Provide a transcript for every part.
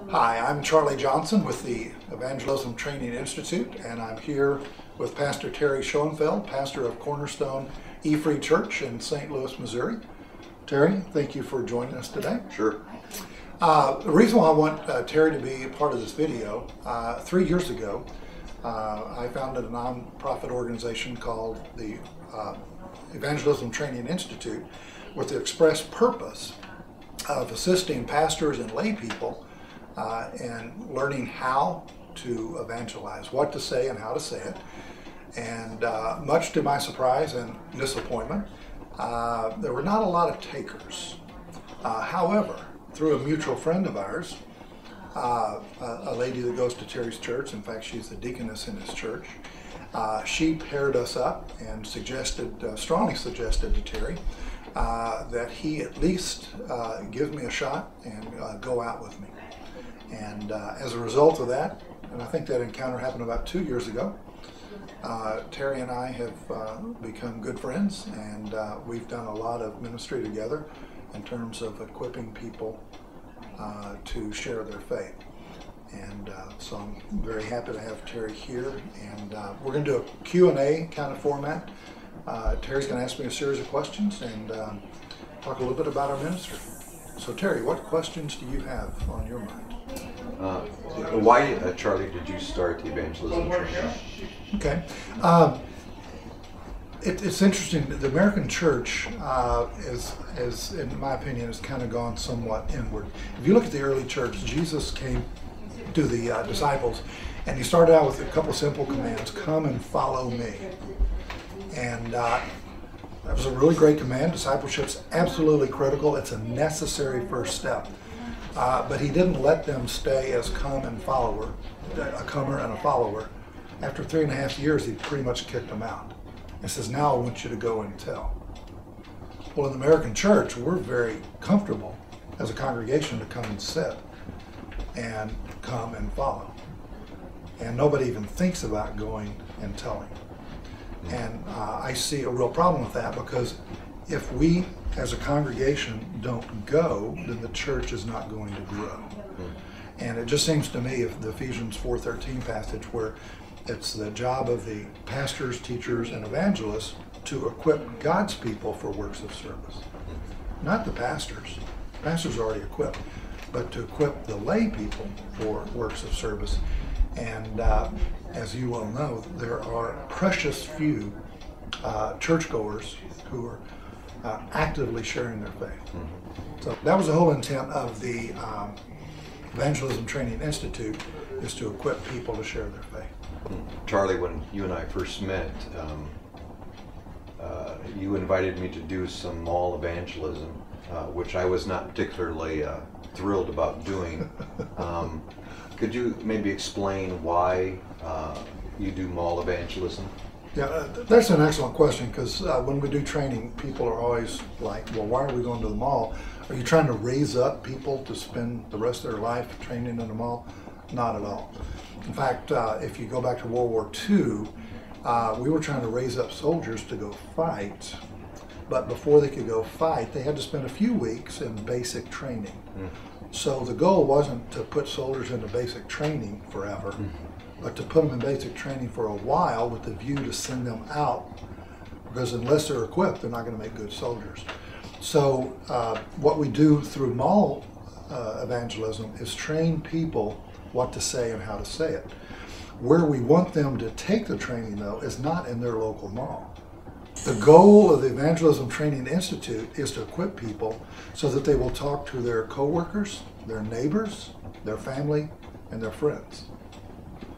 Hi, I'm Charlie Johnson with the Evangelism Training Institute, and I'm here with Pastor Terry Schoenfeld, pastor of Cornerstone E-Free Church in St. Louis, Missouri. Terry, thank you for joining us today. Sure. The reason why I want Terry to be a part of this video, 3 years ago, I founded a nonprofit organization called the Evangelism Training Institute with the express purpose of assisting pastors and lay people and learning how to evangelize, what to say and how to say it. And much to my surprise and disappointment, there were not a lot of takers. However, through a mutual friend of ours, a lady that goes to Terry's church, in fact she's the deaconess in his church, she paired us up and strongly suggested to Terry that he at least give me a shot and go out with me. And as a result of that, and I think that encounter happened about 2 years ago, Terry and I have become good friends, and we've done a lot of ministry together in terms of equipping people to share their faith. And so I'm very happy to have Terry here, and we're going to do a Q&A kind of format. Terry's going to ask me a series of questions and talk a little bit about our ministry. So Terry, what questions do you have on your mind? Why, Charlie, did you start the evangelism training? Okay. It's interesting. The American church is, in my opinion, has kind of gone somewhat inward. If you look at the early church, Jesus came to the disciples, and he started out with a couple of simple commands: come and follow me. And that was a really great command. Discipleship's absolutely critical. It's a necessary first step. But he didn't let them stay as a comer and a follower. After 3.5 years, he pretty much kicked them out. And says, now I want you to go and tell. Well, in the American church, we're very comfortable as a congregation to come and sit and come and follow. And nobody even thinks about going and telling. And I see a real problem with that, because if we as a congregation don't go, then the church is not going to grow. And it just seems to me, if the Ephesians 4:13 passage, where it's the job of the pastors, teachers, and evangelists to equip God's people for works of service. Not the pastors. Pastors are already equipped, but to equip the lay people for works of service. And as you well know, there are precious few churchgoers who are actively sharing their faith. So that was the whole intent of the Evangelism Training Institute, is to equip people to share their faith. Charlie, when you and I first met, you invited me to do some mall evangelism, which I was not particularly thrilled about doing. Could you maybe explain why you do mall evangelism? Yeah, that's an excellent question, because when we do training, people are always like, well, why are we going to the mall? Are you trying to raise up people to spend the rest of their life training in the mall? Not at all. In fact, if you go back to World War II, we were trying to raise up soldiers to go fight, but before they could go fight, they had to spend a few weeks in basic training. So the goal wasn't to put soldiers into basic training forever, but to put them in basic training for a while with the view to send them out, because unless they're equipped, they're not going to make good soldiers. So what we do through mall evangelism is train people what to say and how to say it. Where we want them to take the training, though, is not in their local mall. The goal of the Evangelism Training Institute is to equip people so that they will talk to their coworkers, their neighbors, their family, and their friends.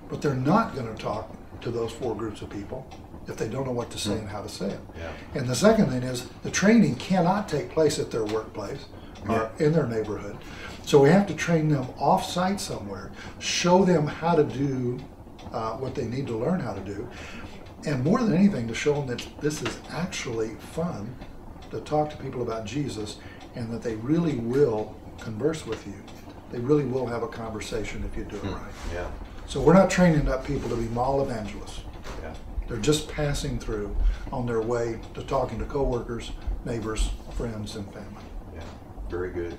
But they're not going to talk to those 4 groups of people if they don't know what to say and how to say it. Yeah. And the second thing is, the training cannot take place at their workplace or in their neighborhood. So we have to train them off-site somewhere, show them how to do what they need to learn how to do, and more than anything, to show them that this is actually fun to talk to people about Jesus, and that they really will converse with you. They really will have a conversation if you do it right. Yeah. So we're not training up people to be mall evangelists. Yeah. They're just passing through on their way to talking to coworkers, neighbors, friends, and family. Yeah. Very good.